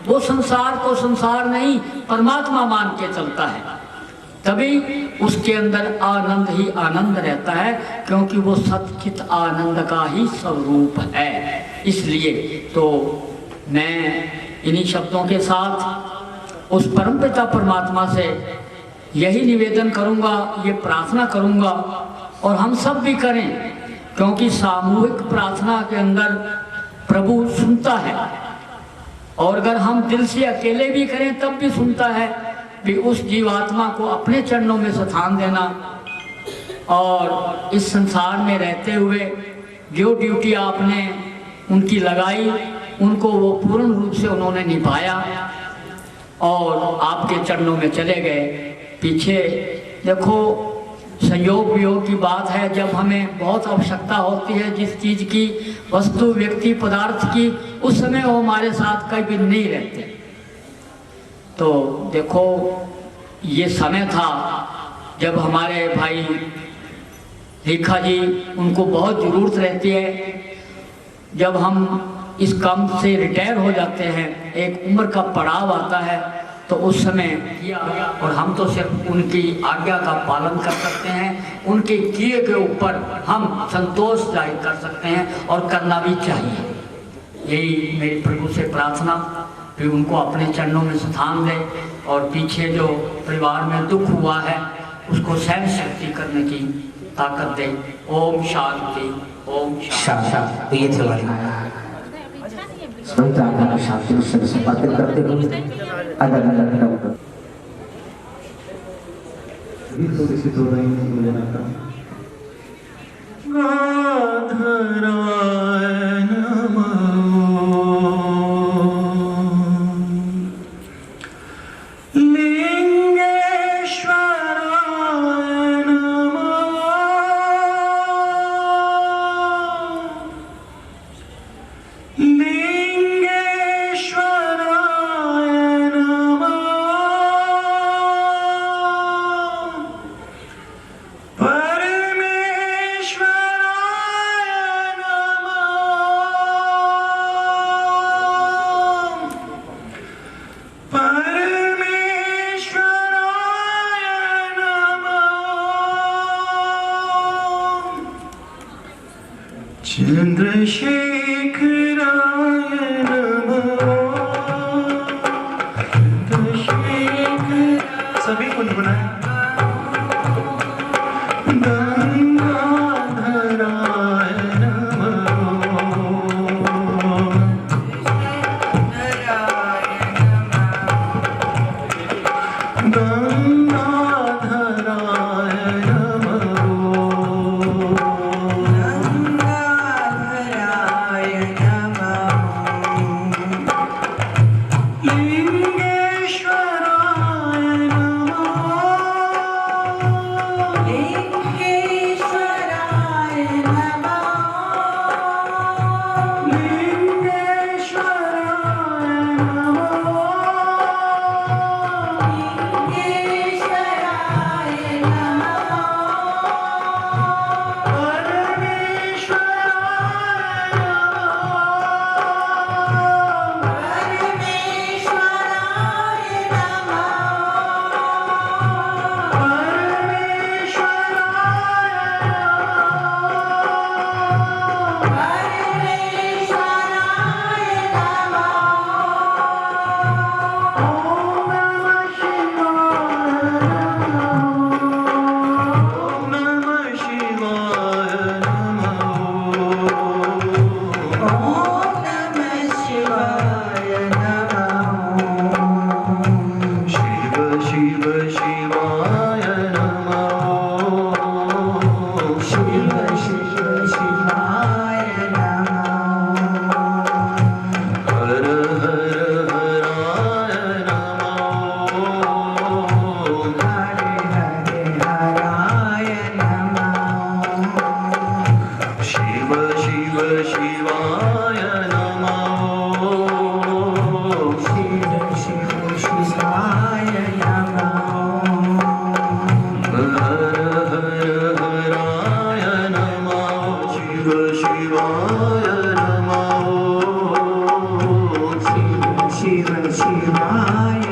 वो संसार को संसार नहीं परमात्मा मान के चलता है, तभी उसके अंदर आनंद ही आनंद रहता है, क्योंकि वो सच्चित आनंद का ही स्वरूप है। इसलिए तो मैं इन्हीं शब्दों के साथ उस परमपिता परमात्मा से यही निवेदन करूंगा, ये प्रार्थना करूंगा, और हम सब भी करें, क्योंकि सामूहिक प्रार्थना के अंदर प्रभु सुनता है, और अगर हम दिल से अकेले भी करें तब भी सुनता है। भी उस जीवात्मा को अपने चरणों में स्थान देना, और इस संसार में रहते हुए जो ड्यूटी आपने उनकी लगाई उनको वो पूर्ण रूप से उन्होंने निभाया और आपके चरणों में चले गए। पीछे देखो, संयोग वियोग की बात है, जब हमें बहुत आवश्यकता होती है जिस चीज़ की, वस्तु, व्यक्ति, पदार्थ की, उस समय वो हमारे साथ कभी नहीं रहते। तो देखो, ये समय था जब हमारे भाई रेखा जी, उनको बहुत ज़रूरत रहती है। जब हम इस काम से रिटायर हो जाते हैं, एक उम्र का पड़ाव आता है, तो उस समय किया, और हम तो सिर्फ उनकी आज्ञा का पालन कर सकते हैं, उनके किए के ऊपर हम संतोष जाहिर कर सकते हैं, और करना भी चाहिए। यही मेरी प्रभु से प्रार्थना, फिर उनको अपने चरणों में स्थान दे, और पीछे जो परिवार में दुख हुआ है उसको सहन शक्ति करने की ताकत दे। ओम शांति, ओम शांति। तो ये चला शांति को समर्पित करते हुए अगर शिवाय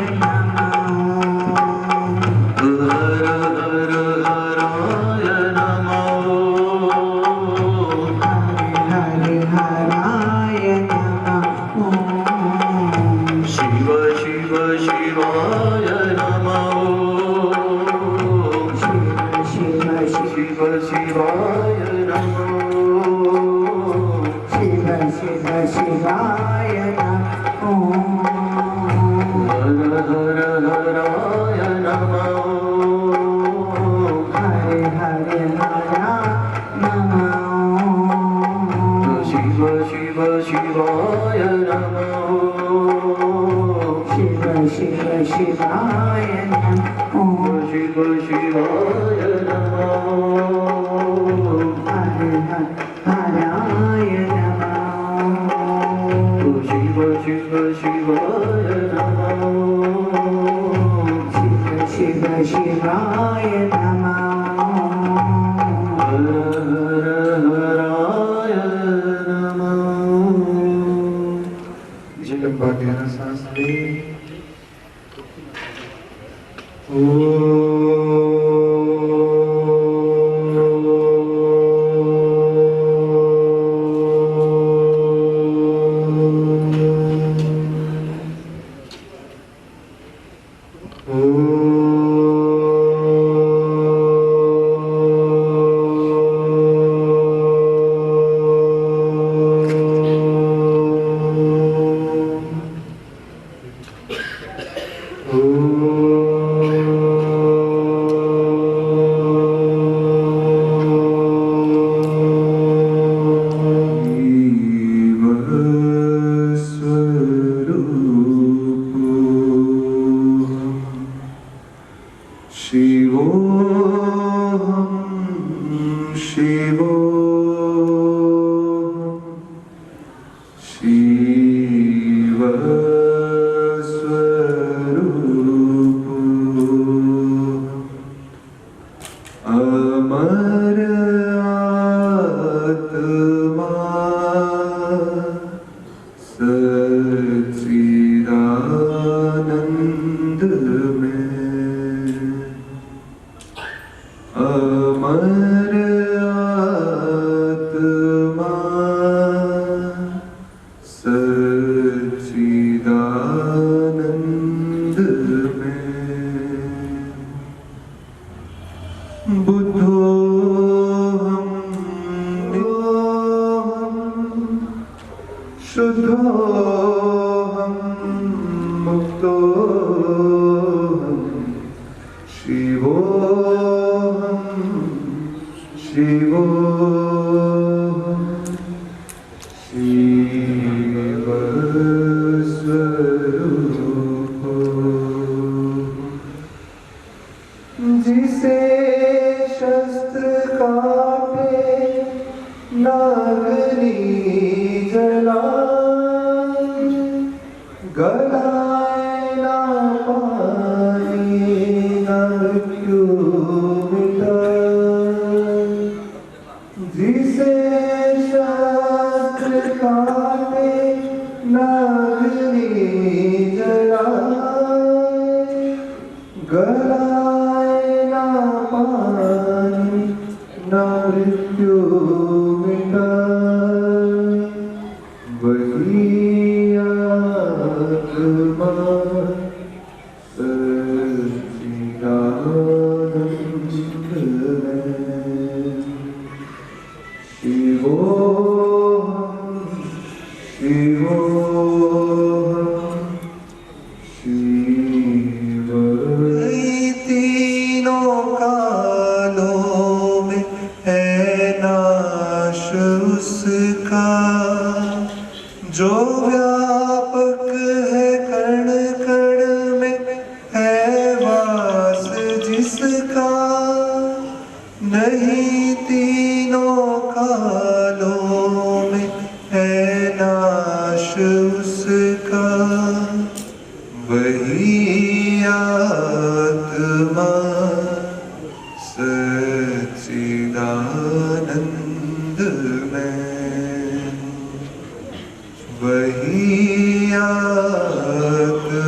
वही आत्मा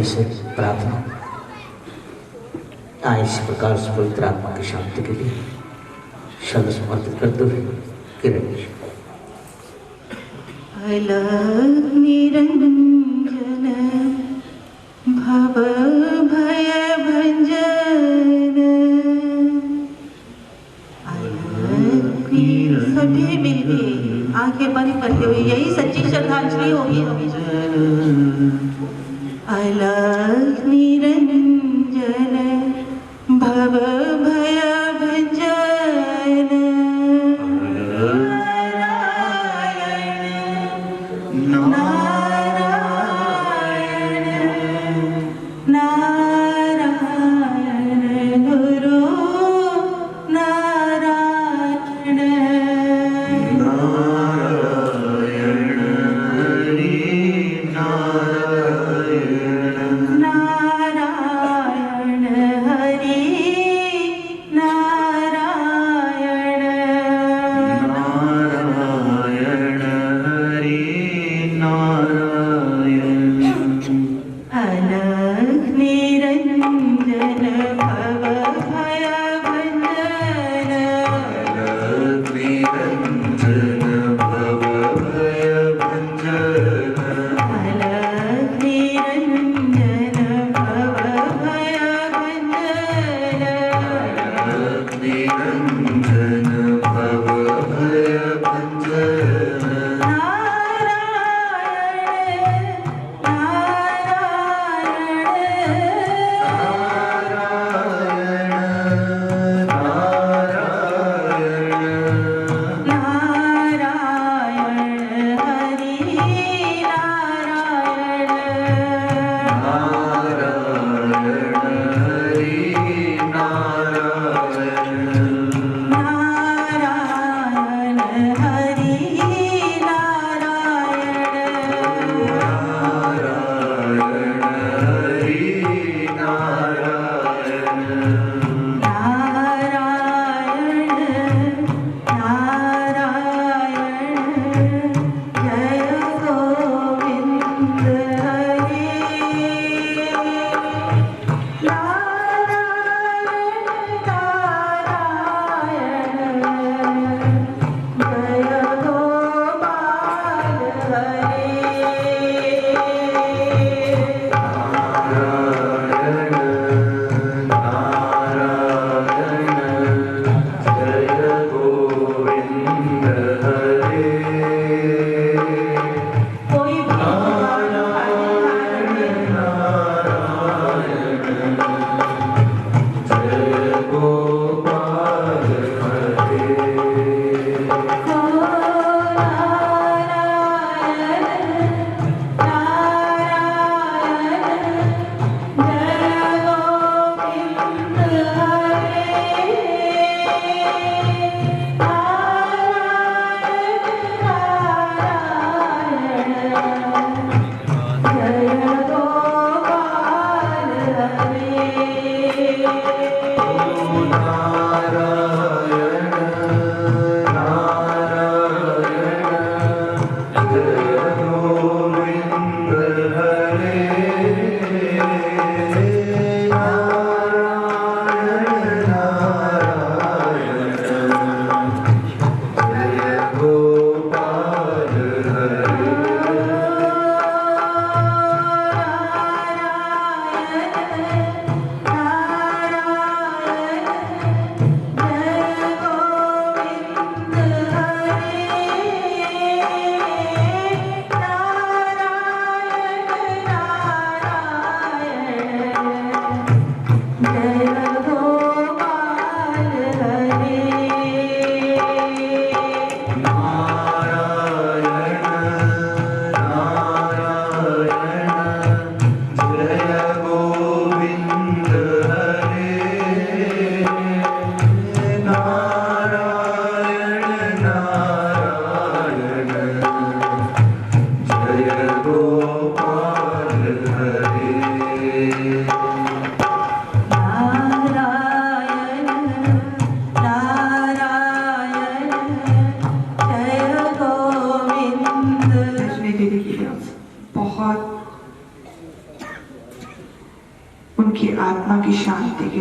जी से प्रार्थना, आए इस प्रकार से पवित्र आत्मा की शांति के लिए शब्द समर्पित करते हुए किरण जी। अलग निरंजन भव भय भंजन, सभी मिलके आंखें बंद करते हुए यही सच्ची श्रद्धांजलि होगी हमें। अलग निरंजन भव भय भंजन, नारायण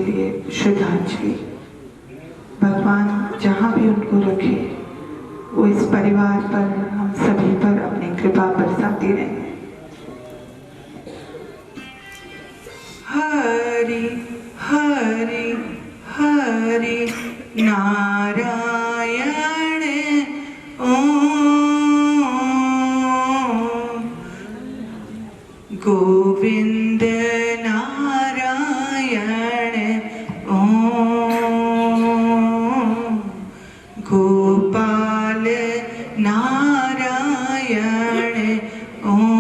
के लिए श्रद्धांजलि। भगवान जहाँ भी उनको रखे, वो इस परिवार पर, हम सभी पर अपनी कृपा बरसाते रहे। हरि हरि हरि नारायण ओम, गोविंद नारायण ओम, गोपाल नारायण ओम,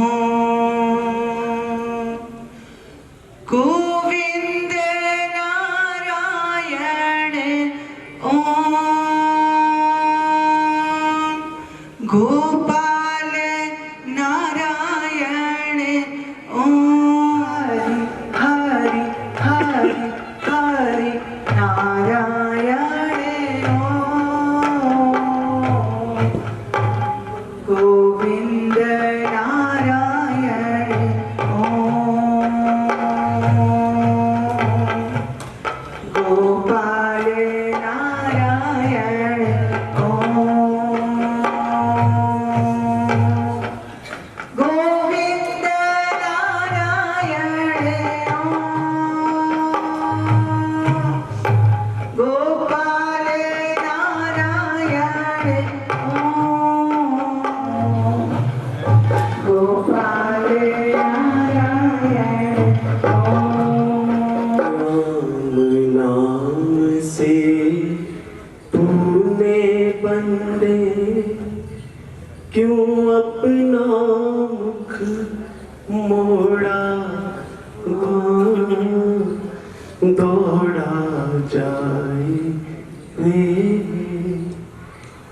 गोविंद नारायण ओम, गोपाल नारायण ओम, हरि हरि हरि नारायण ओम, गोविंद नारायण ओम, गोपाल नारायण ओम, गोविंद नारायण ओम, गोपाल नारायण ओम, गोपाल नारायण ओम। राम नाम से तूने बंदे क्यों अपना मुख मोड़ा, दौड़ा जाए रे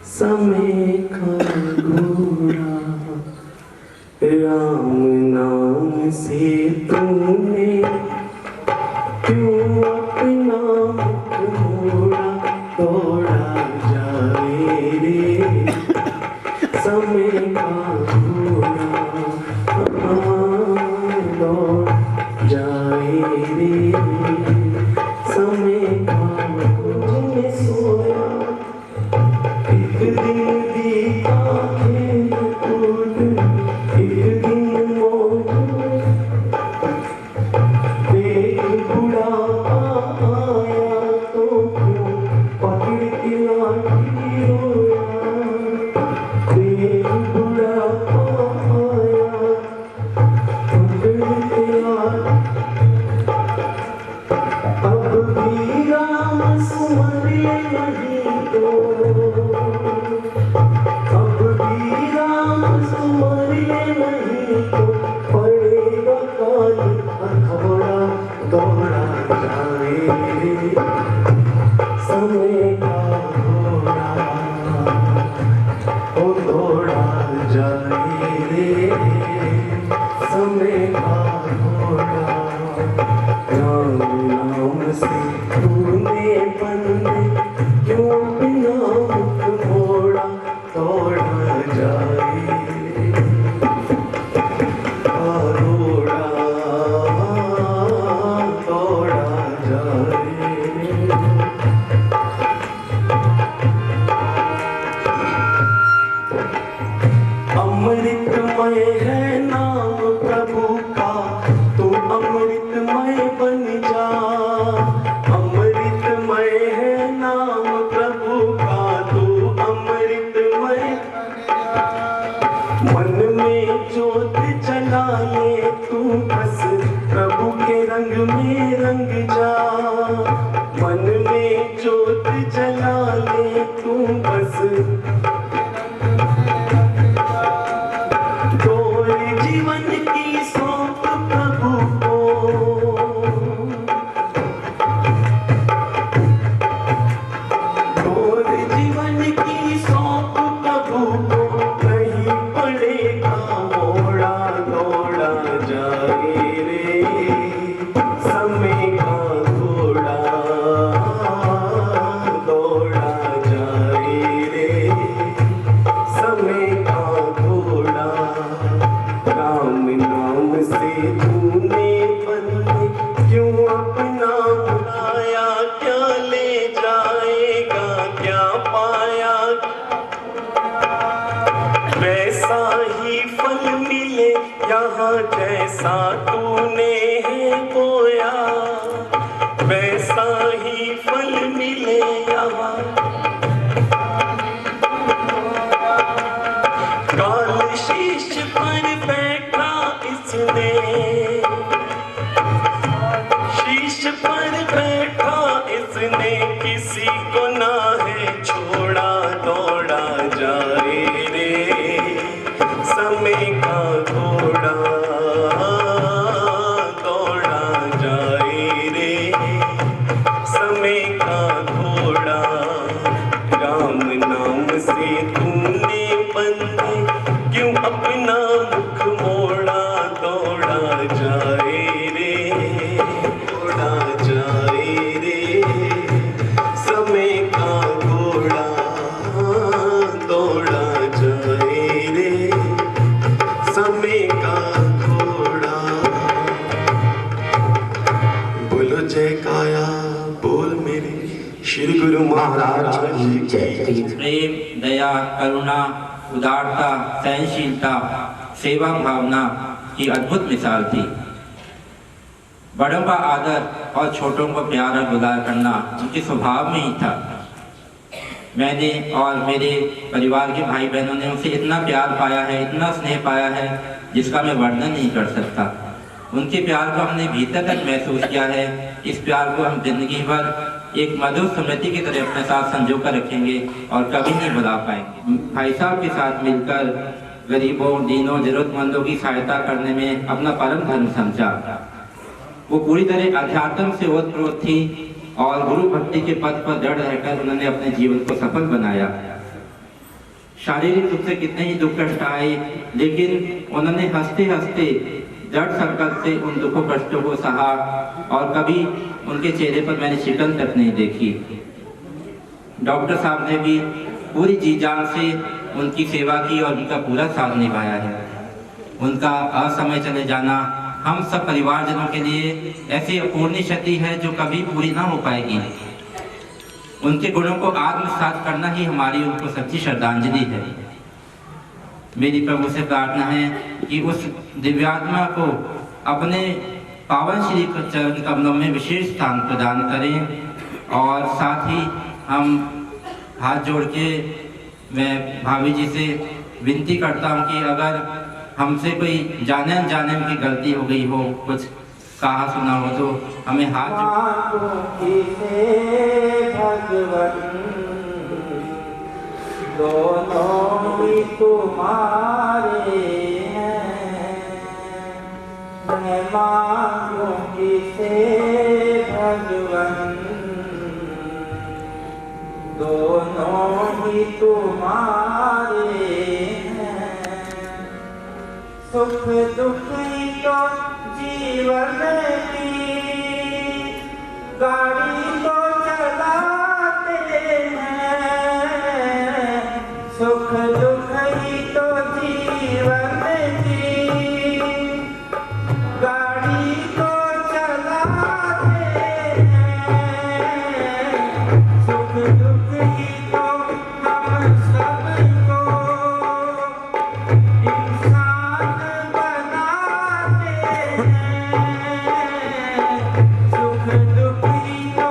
समय का घोड़ा। राम नाम से तूने क्यों अपना मुख मोड़ा, दौड़ा जाए रे समय का घोड़ा। दौड़ जाए रे समय का घोड़ा। मैं सोया एक दिन दी आँखें टूट, एक दिन मौत देख बुढ़ापा आया तो क्यों पकड़ के लाठी रोया। देख बुढ़ापा आया पकड़ के लाठी। अब भी राम सुमरे नहीं तो, अब भी राम सुमरे नहीं तो पड़ेगा काल हथौड़ा। दौड़ा जाए रे समय का घोड़ा, ओ दौड़ा जाए रे समय का घोड़ा। राम नाम से तूने बंदे क्यों बिना मुख मोड़ा, दौड़ा जाए दौड़ा दौड़ा जाए। अमृतमय है नाम प्रभु का, तू अमृतमय बन जा। अमृतमय है नाम प्रभु का, तू अमृतमय मन में ज्योत जला ले तू बस, प्रभु के रंग में रंग जा। मन में ज्योत जला ले तू बस, तोड़ जीवन की सौंप प्रभु को। तोड़ जीवन की सौंप प्रभु को, नहीं पड़ेगा मोड़ा। दौड़ा जाए रे समय का घोड़ा, दौड़ा जाए रे जहाँ जैसा तूने है बोया वैसा ही फल मिले यहाँ। काल शीश पर बैठा इसने, शीश पर बैठा इसने, किसी को ना है छोड़ा, दौड़ा जाए रे समय का घोड़ा, दौड़ा जाए रे समय का घोड़ा। राम नाम से तूने बंदे क्यों अपना मुख मोड़ा, दौड़ा जाए रे, दौड़ा जाए रे समय का घोड़ा, दौड़ा जाए रे समय का घोड़ा। बोलो जय काया बोल मेरे श्री गुरु महाराज की जय। प्रेम, दया, करुणा, उदारता, सहनशीलता, सेवा भावना की अद्भुत मिसाल थी। बड़ों का आदर और छोटों को प्यार और दुलार करना उनके स्वभाव में ही था। मैंने और मेरे परिवार के भाई बहनों ने उनसे इतना प्यार पाया है, इतना स्नेह पाया है जिसका मैं वर्णन नहीं कर सकता। उनके प्यार को हमने भीतर तक महसूस किया है। इस प्यार को हम जिंदगी भर एक मधुर स्मृति की तरह अपने साथ संजो कर रखेंगे और कभी नहीं भुला पाएंगे। भाई साहब के साथ मिलकर गरीबों, दीनों, जरूरतमंदों की सहायता करने में अपना परम धर्म समझा। वो पूरी तरह अध्यात्म से ओतप्रोत थी और गुरु भक्ति के पथ पर दृढ़ रहकर उन्होंने अपने जीवन को सफल बनाया। शारीरिक रूप से कितने ही दुख कष्ट आए, लेकिन उन्होंने हंसते हंसते दृढ़ संकल्प से उन दुखों कष्टों को सहा और कभी उनके चेहरे पर मैंने शिकन तक नहीं देखी। डॉक्टर साहब ने भी पूरी जी जान से उनकी सेवा की और उनका पूरा साथ निभाया है। उनका असमय चले जाना हम सब परिवारजनों के लिए ऐसी अपूर्णीय क्षति है जो कभी पूरी ना हो पाएगी। उनके गुणों को आत्मसात करना ही हमारी उनको सच्ची श्रद्धांजलि है। मेरी प्रभु से प्रार्थना है कि उस दिव्यात्मा को अपने पावन श्री चरण कमलों में विशेष स्थान प्रदान करें। और साथ ही हम हाथ जोड़ के मैं भाभी जी से विनती करता हूँ कि अगर हमसे कोई जाने अनजाने की गलती हो गई हो, कुछ कहा सुना हो, तो हमें हाथ दोनों ही तुम्हारे हैं, मैं मांगू किसे भगवन, दोनों ही तुम्हारे हैं। सुख दुख ही तो जीवन की गाड़ी को चलाते हैं, सुख दुख ही तो जीवन की गाड़ी को चलाते हैं, सुख दुख ही तो हम सबको इंसान बनाते हैं, सुख दुख ही तो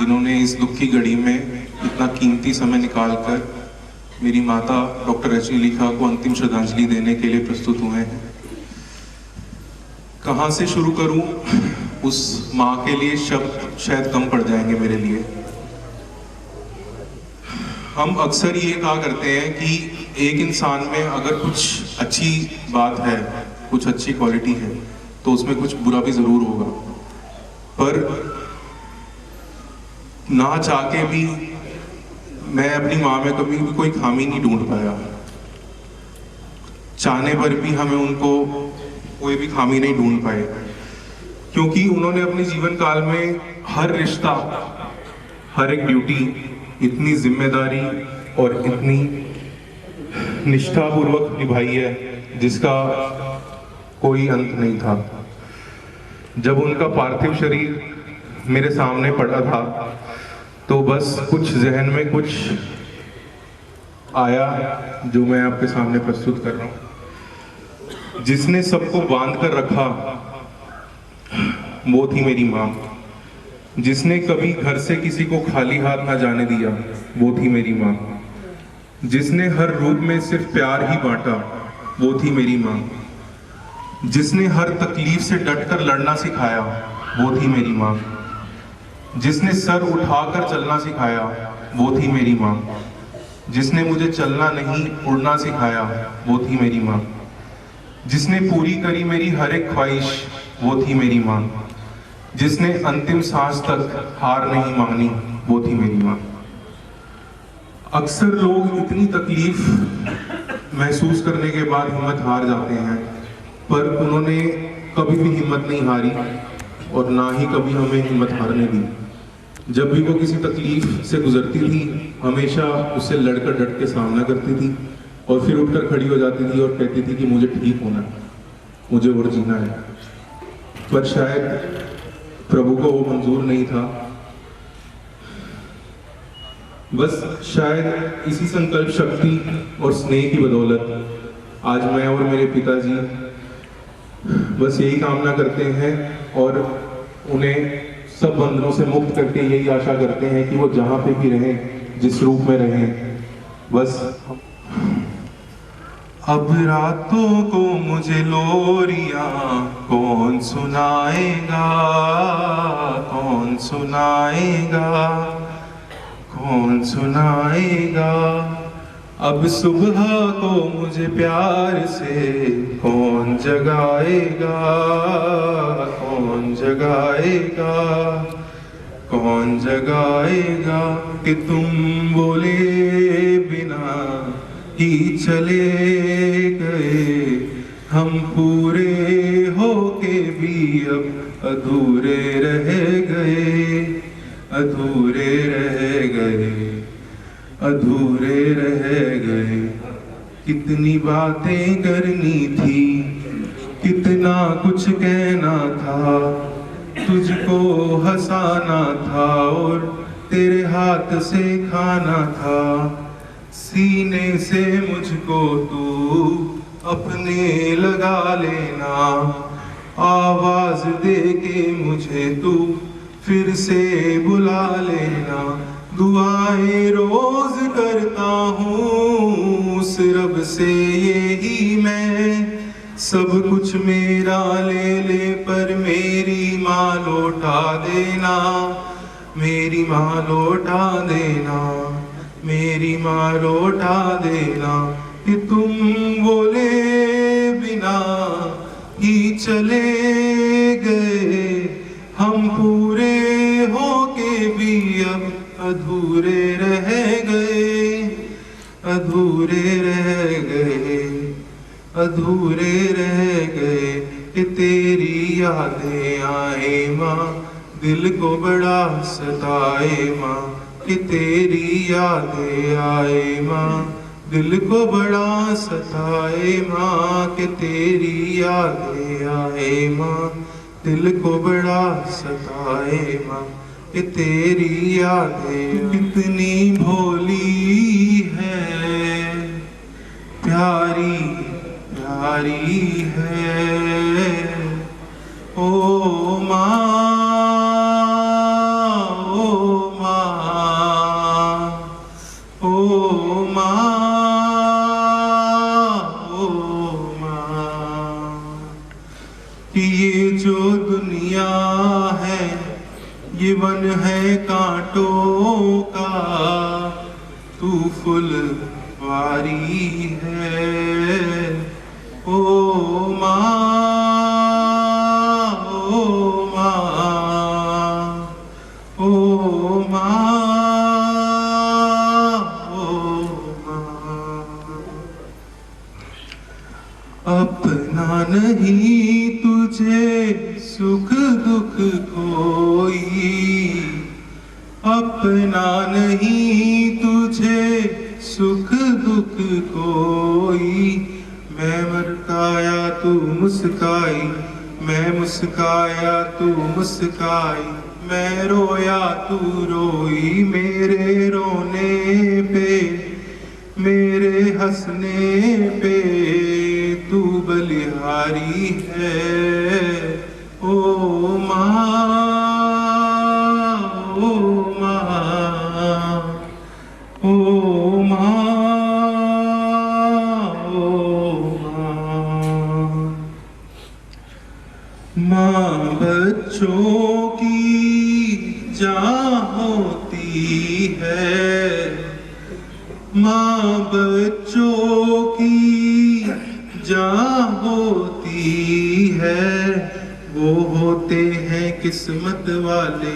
जिन्होंने इस दुख की घड़ी में इतना कीमती समय निकालकर मेरी माता डॉक्टर रजनी लिखा को अंतिम श्रद्धांजलि देने के लिए प्रस्तुत हुए हैं। कहाँ से शुरू करूं? उस माँ के लिए शब्द शायद कम पड़ जाएंगे मेरे लिए। हम अक्सर ये कहा करते हैं कि एक इंसान में अगर कुछ अच्छी बात है, कुछ अच्छी क्वालिटी है, तो उसमें कुछ बुरा भी जरूर होगा, पर ना चाह के भी मैं अपनी माँ में कभी भी कोई खामी नहीं ढूंढ पाया। चाहने पर भी हमें उनको कोई भी खामी नहीं ढूंढ पाए, क्योंकि उन्होंने अपने जीवन काल में हर रिश्ता, हर एक ड्यूटी इतनी जिम्मेदारी और इतनी निष्ठापूर्वक निभाई है जिसका कोई अंत नहीं था। जब उनका पार्थिव शरीर मेरे सामने पड़ा था तो बस कुछ जहन में कुछ आया जो मैं आपके सामने प्रस्तुत कर रहा हूँ। जिसने सबको बांध कर रखा वो थी मेरी माँ। जिसने कभी घर से किसी को खाली हाथ ना जाने दिया वो थी मेरी माँ। जिसने हर रूप में सिर्फ प्यार ही बांटा वो थी मेरी माँ। जिसने हर तकलीफ से डटकर लड़ना सिखाया वो थी मेरी माँ। जिसने सर उठाकर चलना सिखाया वो थी मेरी माँ। जिसने मुझे चलना नहीं उड़ना सिखाया वो थी मेरी माँ। जिसने पूरी करी मेरी हर एक ख्वाहिश वो थी मेरी माँ। जिसने अंतिम सांस तक हार नहीं मानी वो थी मेरी माँ। अक्सर लोग इतनी तकलीफ महसूस करने के बाद हिम्मत हार जाते हैं, पर उन्होंने कभी भी हिम्मत नहीं हारी और ना ही कभी हमें हिम्मत हारने दी। जब भी वो किसी तकलीफ से गुजरती थी हमेशा उससे लड़कर डट के सामना करती थी और फिर उठकर खड़ी हो जाती थी और कहती थी कि मुझे ठीक होना है, मुझे और जीना है। पर शायद प्रभु को वो मंजूर नहीं था। बस शायद इसी संकल्प शक्ति और स्नेह की बदौलत आज मैं और मेरे पिताजी बस यही कामना करते हैं और उन्हें सब बंधनों से मुक्त करके यही आशा करते हैं कि वो जहाँ पे भी रहें, जिस रूप में रहें, बस अब रातों को मुझे लोरियां कौन सुनाएगा, कौन सुनाएगा, कौन सुनाएगा। अब सुबह को मुझे प्यार से कौन जगाएगा, कौन जगाएगा, कौन जगाएगा। कि तुम बोले बिना ही चले गए, हम पूरे होके भी अब अधूरे रह गए, अधूरे रह गए, अधूरे रह गए। कितनी बातें करनी थी, कितना कुछ कहना था, तुझको हंसाना था और तेरे हाथ से खाना था। सीने से मुझको तू अपने लगा लेना, आवाज दे के मुझे तू फिर से बुला लेना। दुआएं रोज करता हूँ उस रब से यही मैं, सब कुछ मेरा ले ले पर मेरी माँ लौटा देना, मेरी माँ लौटा देना, मेरी माँ लौटा देना। कि तुम बोले बिना ही चले गए, हम पूरे होके भी अब अधूरे रह गए, अधूरे रह गए, अधूरे रह गए। कि तेरी यादें आए माँ दिल को बड़ा सताए माँ, कि तेरी यादें आए माँ दिल को बड़ा सताए माँ, कि तेरी यादें आए माँ दिल को बड़ा सताए माँ, कि तेरी यादें कितनी भोली है, प्यारी प्यारी है। ओ माँ, ओ कि ये जो दुनिया है ये वन है कांटों का, तू फुलवारी है। ओ माँ, ओ माँ, ओ माँ, ओ माँ। अपना नहीं तुझे सुख दुख कोई, अपना नहीं तुझे सुख दुख कोई। मैं मरकाया तू मुस्काई, मैं मुस्काया तू मुस्काई, मैं रोया तू रोई। मेरे रोने पे मेरे हंसने पे तू बलिहारी है। ओ माँ, ओ माँ, ओ माँ, ओ माँ। माँ बच्चों की जान होती है, माँ बच्चों की जान होती है। वो होते हैं किस्मत वाले,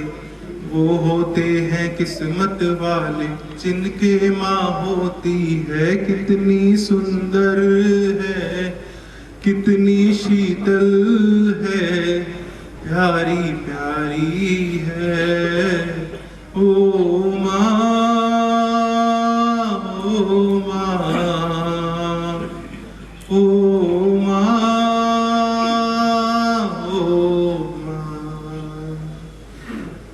वो होते हैं किस्मत वाले, जिनके माँ होती है। कितनी सुंदर है, कितनी शीतल है, प्यारी प्यारी है। ओ माँ, ओ माँ, ओ माँ, ओ माँ।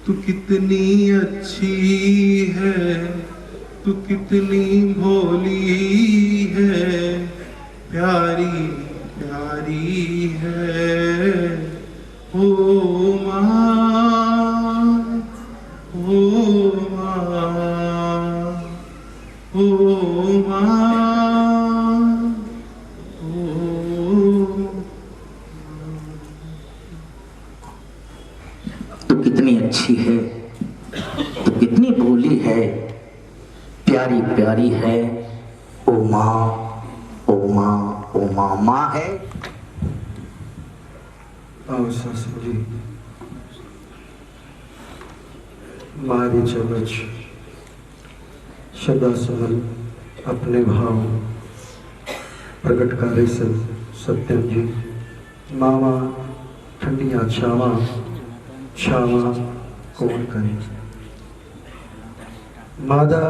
तू कितनी अच्छी है, तू कितनी भोली है, प्यारी प्यारी है। ओ माँ, ओ माँ, ओ माँ, तू कितनी अच्छी है, तू कितनी भोली है, प्यारी प्यारी है। ओ माँ, ओ माँ, ओ माँ। माँ है। आओ सासू जी, मारी चमच सदा सुमन अपने भाव प्रगट करे सत्यम जी। मावा ठंडिया छावा, छावा कौन करे। मादा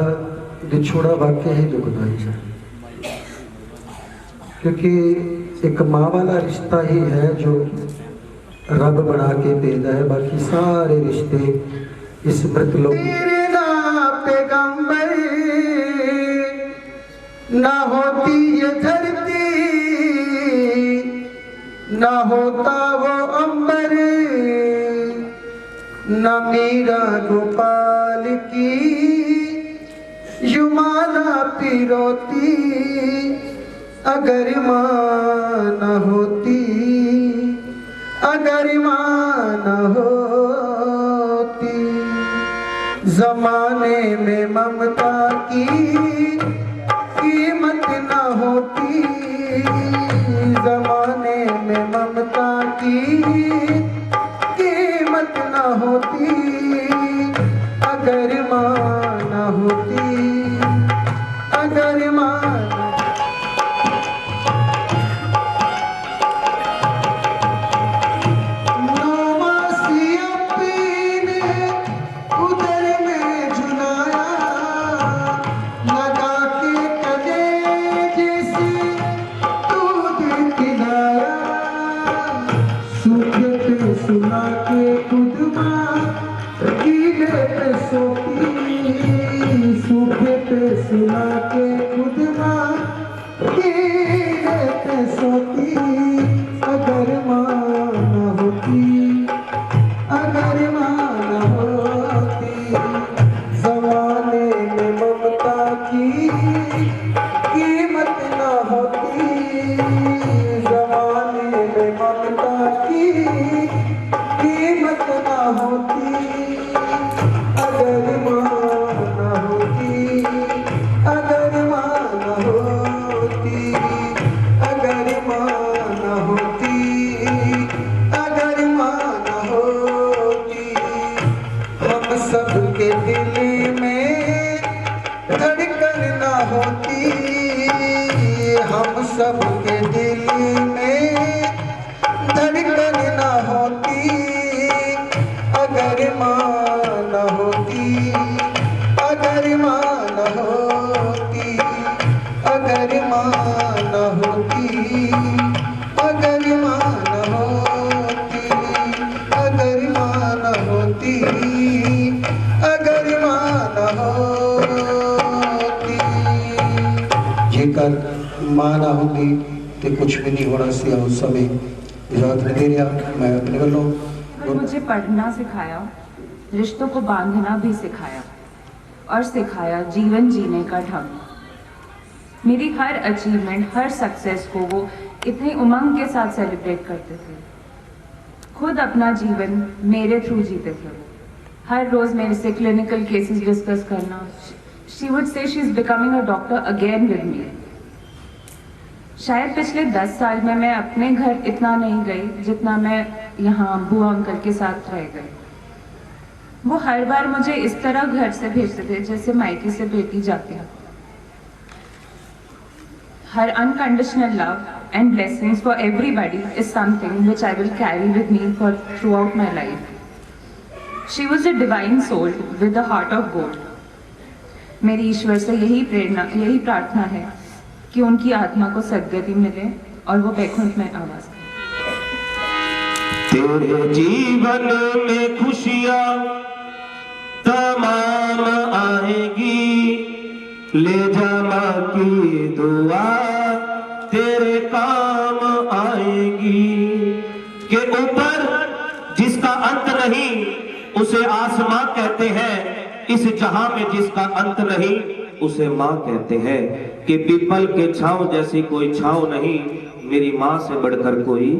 विछोड़ा वाक्य ही दुखदाई है, क्योंकि एक माँ वाला रिश्ता ही है जो रब बना के देता है। बाकी सारे रिश्ते इस मृत लोग पैगंबर ना होती ये धरती, ना होता वो अंबर, ना मीरा गोपाल की युमाना पिरोती। अगर माँ न होती, अगर माँ न होती, जमाने में ममता की कीमत न होती, जमाने में ममता की कीमत न होती। अगर माँ न होती, अगर माँ सुना के खुद माँ कीले पे सोती, सूखे पे सुना के खुद माँ कीले पे सोती। अगर माँ न होती, अगर माँ न होती, जमाने में ममता की कीमत न होती, जमाने में ममता की कीमत ना होती, अगर माँ ना होती, अगर माँ ना होती, अगर माँ ना होती, अगर माँ ना होती, हम सबके दिल में धड़कन ना होती, हम सबके दिल में धड़कन ना होती, अगर माँ ना होती, अगर माँ ना होती, अगर माँ ना होती, अगर माँ ना होती, अगर माँ ना होती, अगर माँ ना होती। जेकर माँ ना होती तो कुछ भी नहीं होना सी उस समय इजाजत नहीं दे रहा। मैं अपने वालों पर मुझे पढ़ना सिखाया, रिश्तों को बांधना भी सिखाया और सिखाया जीवन जीने का ढंग। मेरी हर अचीवमेंट, हर सक्सेस को वो इतनी उमंग के साथ सेलिब्रेट करते थे। खुद अपना जीवन मेरे थ्रू जीते थे वो। हर रोज मेरे से क्लिनिकल केसेस डिस्कस करना। She would say she is becoming a doctor again with me. शायद पिछले 10 साल में मैं अपने घर इतना नहीं गई जितना मैं यहाँ बुआ अंकल के साथ रह गई। वो हर बार मुझे इस तरह घर से भेजते थे जैसे मायके से बेटी जाती है। Her unconditional love and blessings for everybody is something which I will carry with me for throughout my life. She was a divine soul with a heart of gold. मेरी ईश्वर से यही प्रार्थना है कि उनकी आत्मा को सद्गति मिले और वो वैकुंठ में आवास करे। तेरे जीवन में खुशियाँ तमाम आएगी, ले जा माँ की दुआ तेरे काम आएगी। के ऊपर जिसका अंत नहीं उसे आसमां कहते हैं, इस जहां में जिसका अंत नहीं उसे माँ कहते हैं। कि पीपल के छांव जैसी कोई छांव नहीं, मेरी माँ से बढ़कर कोई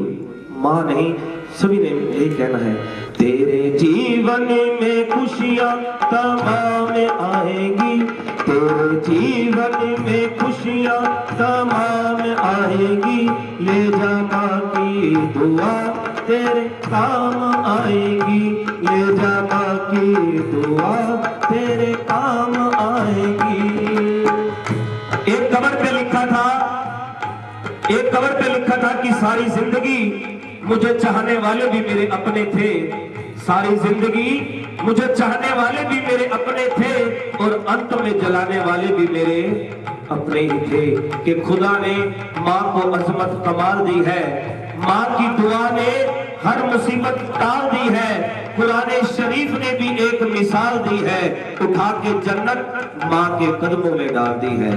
माँ नहीं। सभी ने यही कहना है। तेरे जीवन में खुशियाँ तमाम आएगी, तेरे जीवन में खुशियाँ तमाम आएगी, ले जा माँ की दुआ तेरे काम आएगी, ले जा माँ की दुआ तेरे काम आएगी। एक कबर पे लिखा था, एक कबर पे लिखा था कि सारी जिंदगी मुझे चाहने वाले भी मेरे अपने थे, सारी जिंदगी मुझे चाहने वाले भी मेरे अपने थे और अंत में जलाने वाले भी मेरे अपने ही थे। कि खुदा ने माँ को अजमत कमाल दी है, माँ की दुआ ने हर मुसीबत टाल दी है। कुरान शरीफ ने भी एक मिसाल दी है, उठा के जन्नत माँ के कदमों में डाल दी है।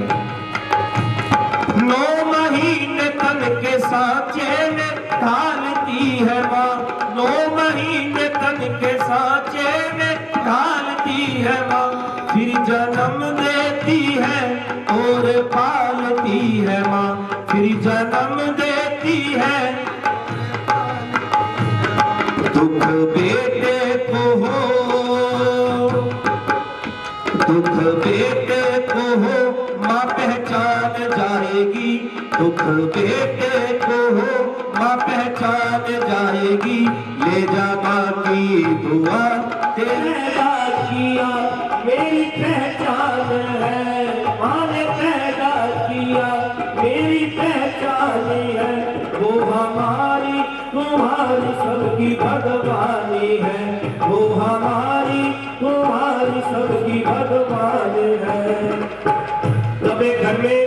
9 महीने तन के सांचे में ढालती है माँ, 9 महीने तन के सांचे में ढालती है माँ, फिर जन्म देती है और पालती है माँ, फिर जन्म देती है। दुख बेटे को हो, दुख बेटे को हो माँ पहचान जाएगी, दुख बेटे को हो माँ पहचान जाएगी, ले जा माँ की दुआ तेरे किया मेरी पहचान है, माँ ने पैदा किया मेरी पहचान है। वो हमारी तुम्हारी सबकी भगवानी है, वो हमारी तुम्हारी सबकी भगवान है। जब एक घर में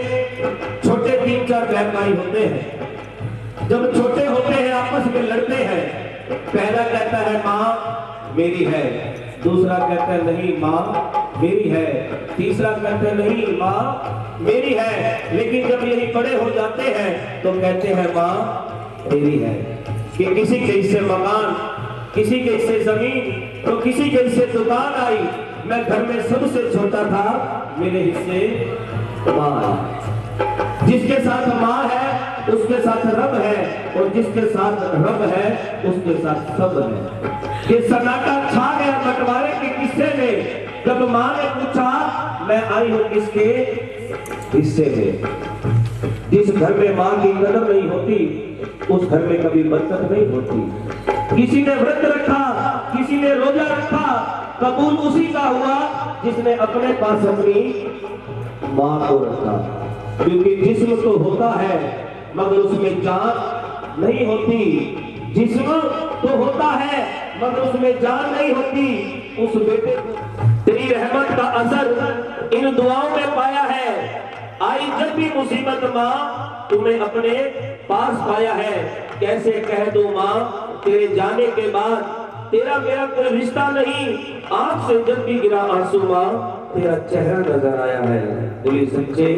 छोटे 3-4 बहन भाई होते हैं, जब छोटे होते हैं आपस में लड़ते हैं, पहला कहता है माँ मेरी है, दूसरा कहता है नहीं माँ मेरी है, तीसरा कहता है नहीं माँ मेरी है। लेकिन जब यही बड़े हो जाते हैं तो कहते हैं माँ मेरी है। कि किसी के हिस्से मकान, किसी के हिस्से जमीन, तो किसी के हिस्से दुकान आई, मैं घर में सबसे छोटा था, मेरे हिस्से माँ। जिसके साथ माँ है उसके साथ रब है, और जिसके साथ रब है उसके साथ सब है। ये सन्नाटा छा गया बंटवारे के किस्से में, जब माँ ने पूछा मैं आई हूं किसके हिस्से में। जिस घर में माँ की कदर नहीं होती उस घर में कभी बरकत नहीं होती। किसी ने व्रत रखा, किसी ने रोजा रखा, कबूल उसी का हुआ जिसने अपने पास अपनी माँ को रखा। क्योंकि जिस्म तो होता है मगर उसमें जान नहीं होती। जिस्म तो होता है मगर उसमें जान नहीं होती। उस बेटे को तेरी रहमत का असर इन दुआओं में पाया है। आई जब भी मुसीबत माँ तुम्हें अपने पास पाया है। कैसे कह दो माँ तेरे जाने के बाद तेरा मेरा कोई रिश्ता नहीं। आंख से जब भी गिरा आंसू माँ तेरा चेहरा नजर आया है। बोली सच्चे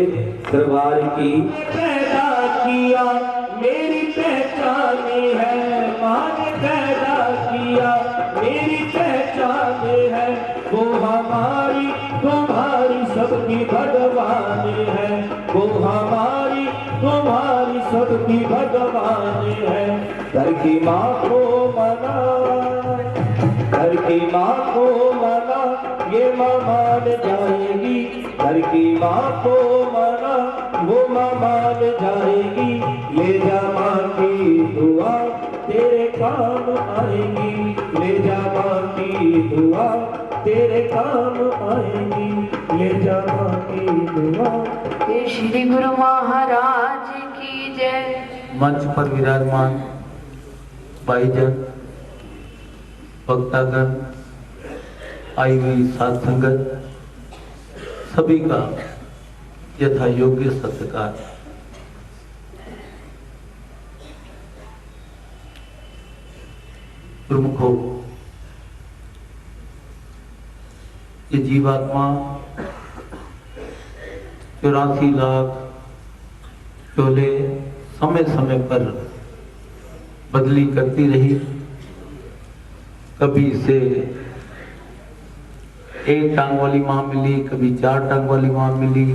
दरबार की पैदा किया मेरी पहचानी है। माँ ने पैदा किया मेरी पहचानी है। वो हमारी तुम्हारी सबकी भगवान है। वो हमारी तुम्हारी सबकी भगवान है। घर की माँ को मना, घर की माँ को मना, ये माँ मान जाएगी। घर की माँ को मना, वो माँ मान जाएगी। ले जा माँ की दुआ तेरे काम आएगी। ले जा माँ की दुआ तेरे काम आएगी। ले जा माँ की दुआ। ये श्री गुरु महाराज की जय। मंच पर विराजमान भाईजन, भक्तागण, आई हुई साध संगत, सभी का यथा योग्य सत्कार। प्रमुखों, ये जीवात्मा 84 लाख चोले समय समय पर बदली करती रही। कभी इसे एक टांग वाली माँ मिली, कभी 4 टांग वाली माँ मिली,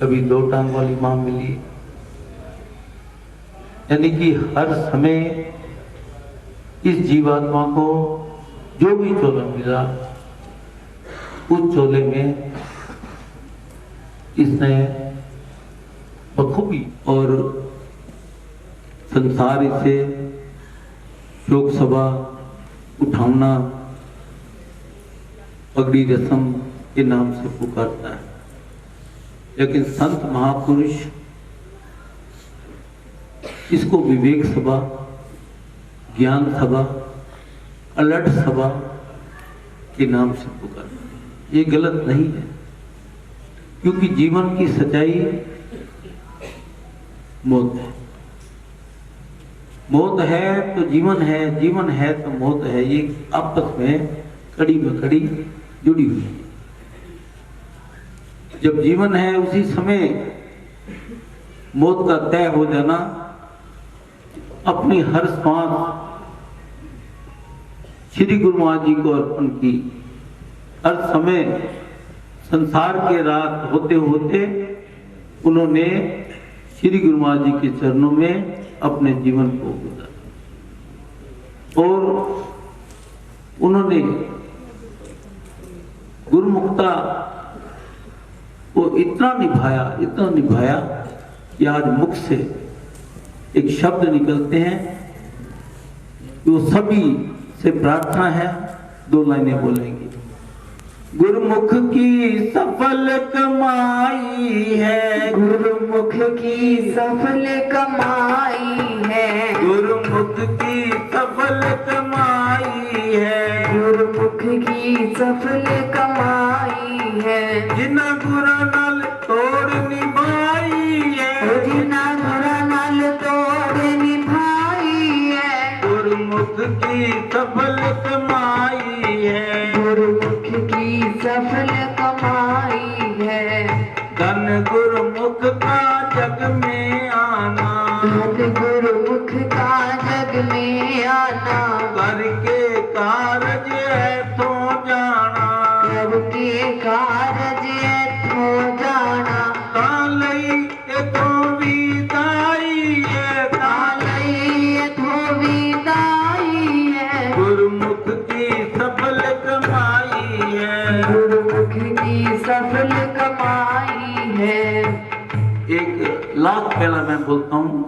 कभी 2 टांग वाली माँ मिली। यानी कि हर समय इस जीवात्मा को जो भी चोला मिला उस चोले में इसने बखूबी और संसार इसे शोक सभा, उठावना, पगड़ी रस्म के नाम से पुकारता है। लेकिन संत महापुरुष इसको विवेक सभा, ज्ञान सभा, अलट सभा के नाम से पुकारता है। ये गलत नहीं है, क्योंकि जीवन की सच्चाई मौत है। मौत है तो जीवन है, जीवन है तो मौत है। ये आपस में कड़ी में कड़ी जुड़ी हुई है। जब जीवन है उसी समय मौत का तय हो जाना, अपनी हर सांस श्री गुरु महाराज जी को अर्पण की। हर समय संसार के रात होते होते उन्होंने श्री गुरु महाराज जी के चरणों में अपने जीवन को गुजारा और उन्होंने गुरुमुखता को इतना निभाया कि आज मुख से एक शब्द निकलते हैं। वो सभी से प्रार्थना है, 2 लाइनें बोलेंगे। गुरुमुख की सफल कमाई है, गुरुमुख की सफल कमाई है, गुरुमुख की सफल कमाई है, गुरुमुख की सफल कमाई है। जिन्ना गुरा नाल तोड़ निभाई है, जिन्ना गुरा नाल तोड़ निभाई है। गुरुमुख की सफल कमाई है, गुरुमुख की सफल कमाई है। धन गुरुमुख का जग में आना, धन गुरुमुख का जग में आना। करके कारज है तो जाना, करके कारज है तो जाना। कालई तो विदाई है, पहला मैं बोलता हूँ,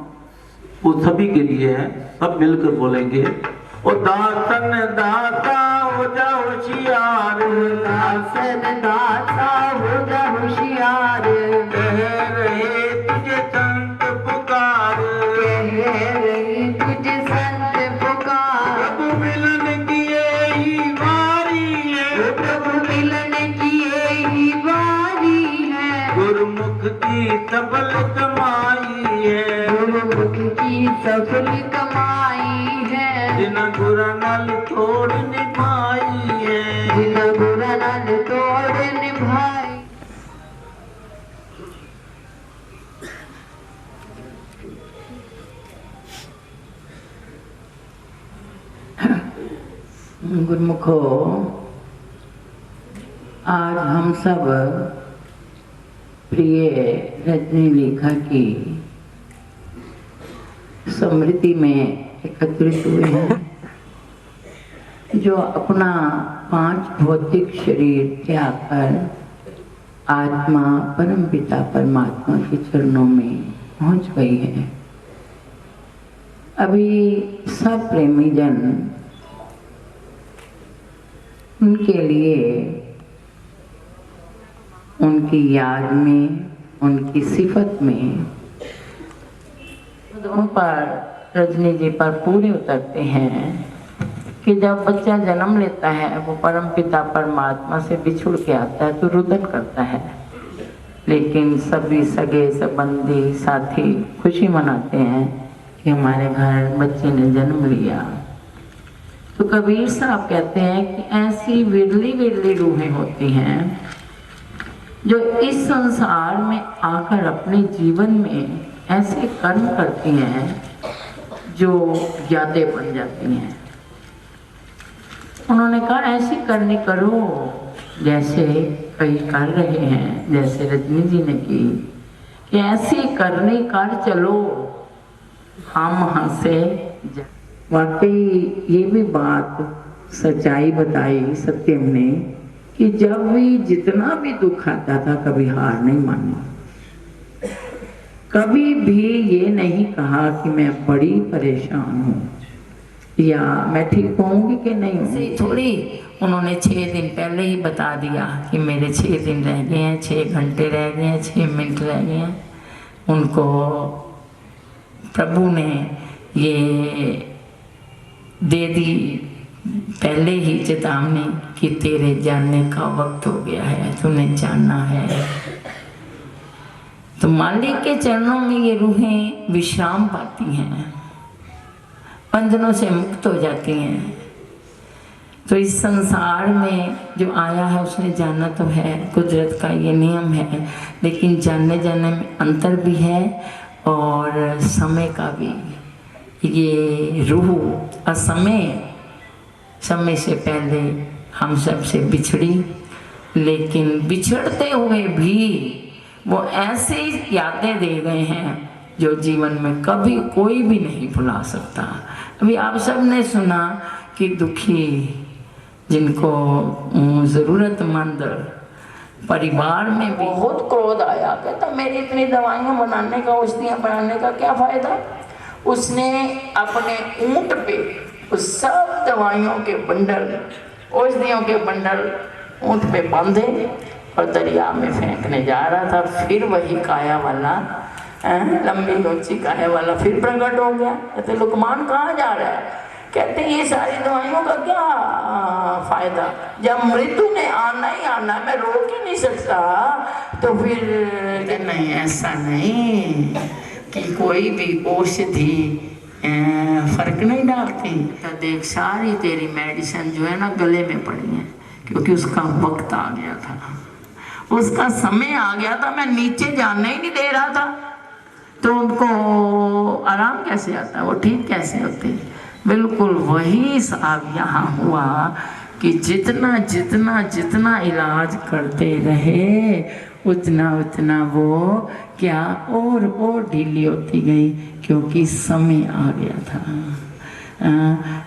वो सभी के लिए है, सब मिलकर बोलेंगे। ओ दासन दाता हो जा होशियार, दासन दाता हो जा होशियार, कह रहे तुझे संत पुकार, कह रहे तुझे संत पुकार। प्रभु मिलन की यही बारी है, प्रभु मिलन की यही बारी है, गुरुमुख की सफल कमाई है, गुरुमुख की सफल कमाई है, जिन गुरा नल तोड़ निभाई है, जिन गुरा नल तोड़ निभाई। गुरुमुखो, आज हम सब प्रिय रजनी लेखा की स्मृति में एकत्रित हुए हैं, जो अपना 5 भौतिक शरीर त्याग कर आत्मा परमपिता परमात्मा के चरणों में पहुंच गई है। अभी सब प्रेमी जन उनके लिए, उनकी याद में, उनकी सिफत में उन पर रजनी जी पर पूरे उतरते हैं कि जब बच्चा जन्म लेता है वो परम पिता परमात्मा से बिछुड़ के आता है तो रुदन करता है, लेकिन सभी सगे संबंधी साथी खुशी मनाते हैं कि हमारे घर बच्चे ने जन्म लिया। तो कबीर साहब कहते हैं कि ऐसी विरली विरली रूहें होती हैं जो इस संसार में आकर अपने जीवन में ऐसे कर्म करती हैं जो यादें बन जाती हैं। उन्होंने कहा ऐसी करनी करो जैसे कई कर रहे हैं, जैसे रजनी जी ने की, कि ऐसी करनी कर चलो हम हंसे। वाकई ये भी बात सच्चाई बताई सत्यम ने कि जब भी जितना भी दुख आता था कभी हार नहीं मानी, कभी भी ये नहीं कहा कि मैं बड़ी परेशान हूँ या मैं ठीक होंगी कि नहीं होंगी। थोड़ी उन्होंने 6 दिन पहले ही बता दिया कि मेरे 6 दिन रह गए हैं, 6 घंटे रह गए हैं, 6 मिनट रह गए हैं। उनको प्रभु ने ये दे दी पहले ही चेतावनी कि तेरे जानने का वक्त हो गया है, तूने जानना है। तो मालिक के चरणों में ये रूहें विश्राम पाती हैं, बंधनों से मुक्त हो जाती हैं। तो इस संसार में जो आया है उसने जाना तो है, कुदरत का ये नियम है, लेकिन जानने जाने में अंतर भी है और समय का भी। ये रूह असमय, समय से पहले हम सब से बिछड़ी, लेकिन बिछड़ते हुए भी वो ऐसे यादें दे गए हैं जो जीवन में कभी कोई भी नहीं भुला सकता। अभी आप सब ने सुना कि दुखी, जिनको ज़रूरतमंद परिवार में बहुत क्रोध आया, कहता मेरी इतनी दवाइयाँ बनाने का, औषधियाँ बनाने का क्या फ़ायदा। उसने अपने ऊंट पे उस सब दवाइयों के बंडल, औषधियों के बंडल ऊंट पे बांधे और दरिया में फेंकने जा रहा था। फिर वही काया वाला, लंबी ऊंची काया वाला फिर प्रकट हो गया। कहते लुकमान कहाँ जा रहा है? कहते ये सारी दवाइयों का क्या फायदा, जब मृत्यु ने आना ही आना, मैं रोक ही नहीं सकता। तो फिर नहीं, ऐसा नहीं कि कोई भी औषधि फर्क नहीं डालती। तो देख सारी तेरी मेडिसिन जो है ना गले में पड़ी है, क्योंकि उसका वक्त आ गया था, उसका समय आ गया था। मैं नीचे जाने ही नहीं दे रहा था, तो उनको आराम कैसे आता, वो ठीक कैसे होते। बिल्कुल वही साहब यहाँ हुआ कि जितना जितना जितना इलाज करते रहे उतना उतना वो क्या और ढीली होती गई, क्योंकि समय आ गया था।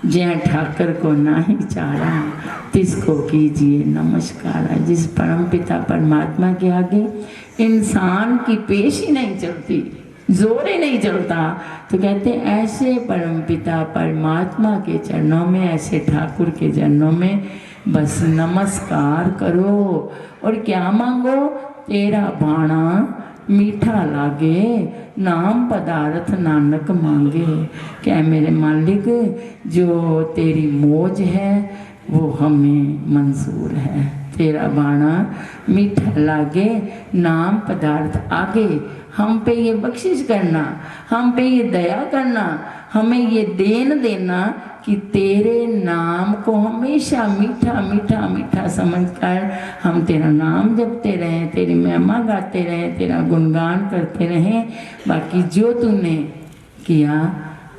जय ठाकर को नाही चारा तिसको कीजिए नमस्कार। जिस परम पिता परमात्मा के आगे इंसान की पेश ही नहीं चलती, जोर ही नहीं चलता। तो कहते हैं ऐसे परम पिता परमात्मा के चरणों में, ऐसे ठाकुर के चरणों में बस नमस्कार करो और क्या मांगो, तेरा बाणा मीठा लागे, नाम पदार्थ नानक मांगे। क्या मेरे मालिक, जो तेरी मौज है वो हमें मंजूर है। तेरा बाणा मीठा लागे, नाम पदार्थ आगे। हम पे ये बख्शिश करना, हम पे ये दया करना, हमें ये देन देना कि तेरे नाम को हमेशा मीठा मीठा मीठा समझकर हम तेरा नाम जपते रहें, तेरी महिमा गाते रहें, तेरा गुणगान करते रहें। बाकी जो तूने किया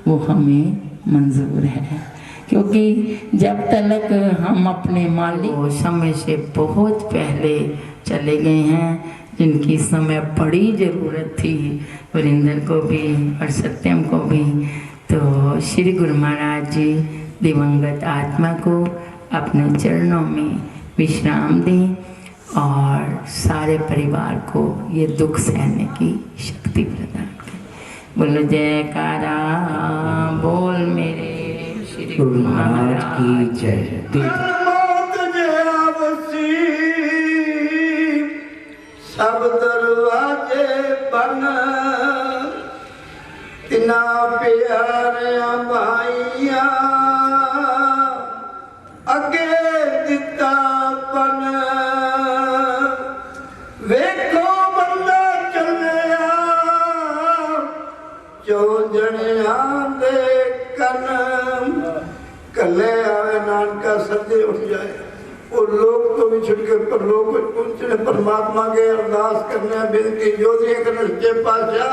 वो हमें मंजूर है, क्योंकि जब तक हम अपने मालिक को समय से बहुत पहले चले गए हैं, जिनकी समय बड़ी ज़रूरत थी, वरिंदर को भी और सत्यम को भी। तो श्री गुरु महाराज जी दिवंगत आत्मा को अपने चरणों में विश्राम दें और सारे परिवार को ये दुख सहने की शक्ति प्रदान करें। बोलो जयकारा बोल मेरे श्री गुरु महाराज की जय। सब दरवाजे बन तिना प्यारिया भाइया अगे दिता पन। वेखो बंदा चलिया जो जनिया दे कन। कले आवे नानका सदे उठ जाए, वो लोग तो भी छुट के पर लोग पहुंचने परमात्मा के अरदास करने बेनती जोधरी करने सच्चे पातशाह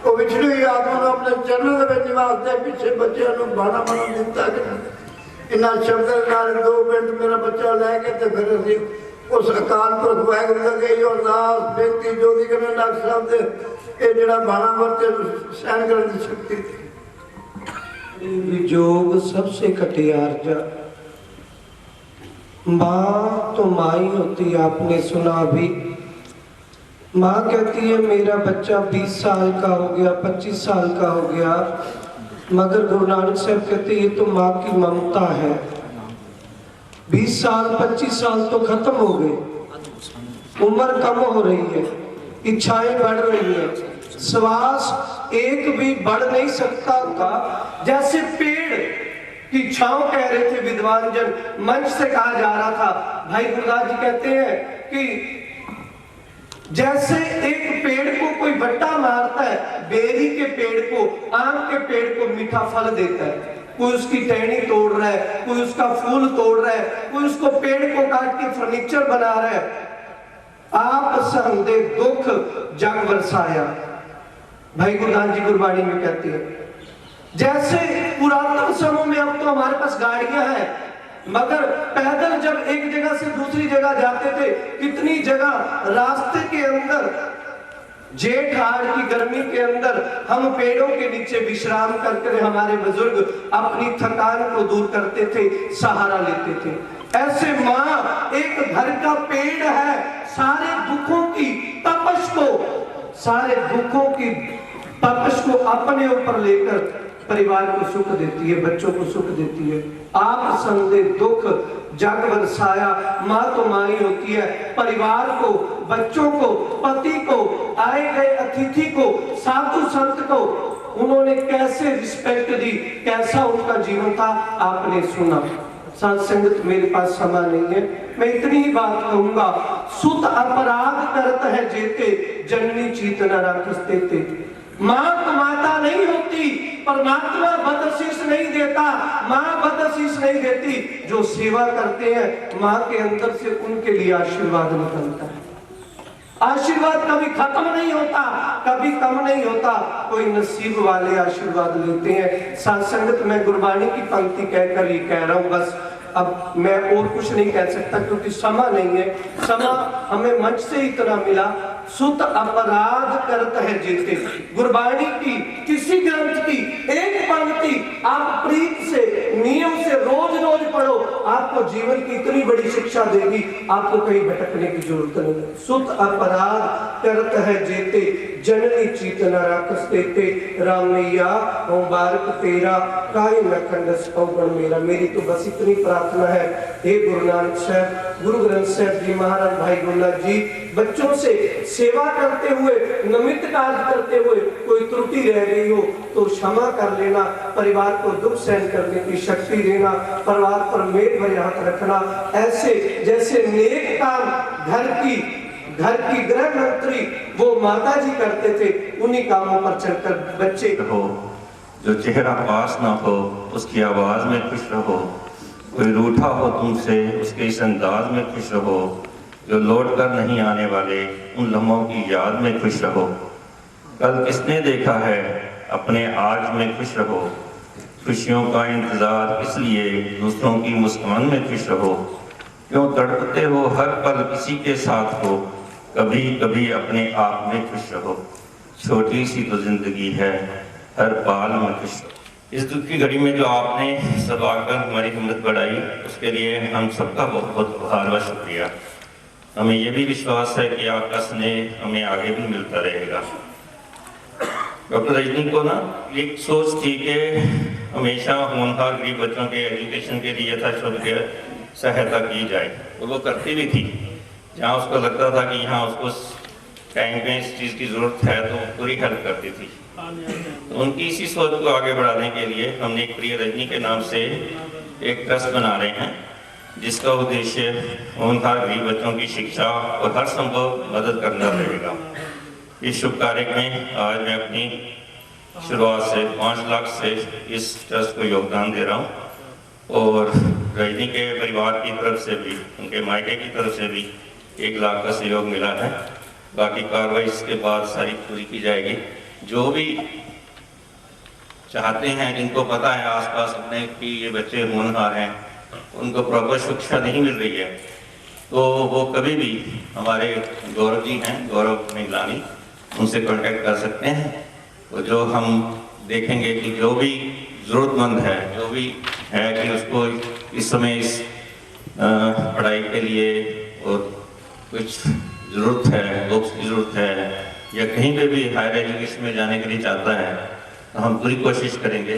वो विछड़ी हुई आत्मा को अपने चरणों में निवास दे। पीछे बच्चों को बाना बाना दिता इन्ना शब्द नाल 2 मिनट मेरा बच्चा लैके ते फिर असीं उस अकाल पुरख वाहिगुरू दा गई अरदास बेनती जोधरी करने डॉक्टर साहब दे ये जिहड़ा बाना वरते सहन करने की शक्ति विजोग सबसे कटियार्जा। माँ तो माँ ही होती, आपने सुना भी। माँ कहती है मेरा बच्चा 20 साल का हो गया, 25 साल का हो गया, मगर गुरु नानक साहब कहते ये तो माँ की ममता है। 20 साल 25 साल तो खत्म हो गए, उम्र कम हो रही है, इच्छाएं बढ़ रही है, श्वास एक भी बढ़ नहीं सकता था। जैसे पेड़ की छांव कह रहे थे विद्वान जन, मंच से कहा जा रहा था। भाई गुरदास जी कहते हैं कि जैसे एक पेड़ को कोई बट्टा मारता है, बेरी के पेड़ को, आम के पेड़ को मीठा फल देता है, कोई उसकी टहनी तोड़ रहा है, कोई उसका फूल तोड़ रहा है, कोई उसको पेड़ को काट के फर्नीचर बना रहा है। आप संदे दुख जग बरसाया, भाई गुरदास जी गुरबाणी में कहते हैं। जैसे पुरातन समय में अब तो हमारे पास गाड़ियां हैं, मगर पैदल जब एक जगह से दूसरी जगह जाते थे, कितनी जगह रास्ते के अंदर जेठ हाड़ की गर्मी के अंदर हम पेड़ों के नीचे विश्राम करके हमारे बुजुर्ग अपनी थकान को दूर करते थे, सहारा लेते थे। ऐसे माँ एक घर का पेड़ है, सारे दुखों की तपश को, सारे दुखों की तपश को अपने ऊपर लेकर परिवार को सुख देती है, बच्चों को सुख देती है। आप संदे दुख जग बरसाया, माँ तो माँ ही होती है। परिवार को, बच्चों को, पति को, आए गए अतिथि को, साधु संत को उन्होंने कैसे रिस्पेक्ट दी, कैसा उनका जीवन था, आपने सुना। साथ संगत मेरे पास समय नहीं है, मैं इतनी ही बात कहूंगा। सुत अपराध करत है जेते, जननी चीत न राखस देते। माँ तो माता नहीं होती, परमात्मा बदअशीष नहीं देता, माँ बदअशीष नहीं देती। जो सेवा करते हैं माँ के अंदर से, उनके लिए आशीर्वाद निकलता है। आशीर्वाद कभी खत्म नहीं होता, कभी कम नहीं होता, कोई नसीब वाले आशीर्वाद लेते हैं। साथ संगत मैं गुरबाणी की पंक्ति कहकर ये कह रहा हूँ बस, अब मैं और कुछ नहीं कह सकता क्योंकि समय नहीं है। समय हमें मंच से इतना मिला। सुत अपराध करत है जेते, गुरबाणी की किसी ग्रंथ की एक पंक्ति आप प्रीत से, नियम से रोज रोज पढ़ो, आपको जीवन की इतनी बड़ी शिक्षा देगी, आपको कहीं भटकने की जरूरत नहीं। सुत अपराध करत है जेते, जननी चेतना राकस देते राम मैया मुबारक तेरा काय न खंडस अवगुण मेरा। मेरी तो बस इतनी प्रार्थना है, हे गुरु नानक साहब, गुरु ग्रंथ साहब जी महाराज भाई गुरनाथ जी, बच्चों से सेवा करते हुए, नमित कार्य करते हुए कोई त्रुटि रह गई हो तो क्षमा कर लेना, परिवार को दुख सहन करने की शक्ति देना, परिवार पर मेल भरे हाथ रखना। ऐसे जैसे नेक काम घर की गृह मंत्री वो माता जी करते थे, उन्हीं कामों पर चलकर बच्चे हो। जो चेहरा पास ना हो उसकी आवाज में खुश रहो, कोई रूठा हो तुमसे उसके इस अंदाज में खुश रहो, जो लौट कर नहीं आने वाले उन लम्हों की याद में खुश रहो। कल किसने देखा है अपने आज में खुश रहो, खुशियों का इंतजार इसलिए दूसरों की मुस्कान में खुश रहो। क्यों तड़पते हो हर पल किसी के साथ हो, कभी कभी अपने आप में खुश रहो। छोटी सी तो जिंदगी है हर पाल में खुश रहो। इस दुख की घड़ी में जो आपने सब आकर हमारी हिम्मत बढ़ाई उसके लिए हम सबका बहुत बहुत आभार व शुक्रिया। हमें यह भी विश्वास है कि आपका स्नेह हमें आगे भी मिलता रहेगा। डॉक्टर रजनी को ना एक सोच थी कि हमेशा होनहार गरीब बच्चों के एजुकेशन के लिए यथाशक्य सहायता की जाए, और वो करती भी थी। जहाँ उसको लगता था कि यहाँ उसको टाइम पे इस चीज़ की ज़रूरत है तो पूरी हेल्प करती थी। तो उनकी इसी सोच को आगे बढ़ाने के लिए हमने एक प्रिय रजनी के नाम से एक ट्रस्ट बना रहे हैं, जिसका उद्देश्य होनहार गरीब बच्चों की शिक्षा और हर संभव मदद करना रहेगा। इस शुभ कार्य में आज मैं अपनी शुरुआत से 5 लाख से इस ट्रस्ट को योगदान दे रहा हूँ, और रजनी के परिवार की तरफ से भी, उनके मायके की तरफ से भी 1 लाख का सहयोग मिला है। बाकी कार्रवाई इसके बाद सारी पूरी की जाएगी। जो भी चाहते हैं, जिनको पता है आसपास अपने कि ये बच्चे होनहार हैं, उनको प्रॉपर शिक्षा नहीं मिल रही है, तो वो कभी भी हमारे गौरव जी हैं, गौरव निगलानी, उनसे कांटेक्ट कर सकते हैं। तो जो हम देखेंगे कि जो भी ज़रूरतमंद है, जो भी है कि उसको इस समय इस पढ़ाई के लिए और कुछ ज़रूरत है, बुक्स की ज़रूरत है, या कहीं पे भी हायर एजुकेशन में जाने के लिए चाहता है, तो हम पूरी कोशिश करेंगे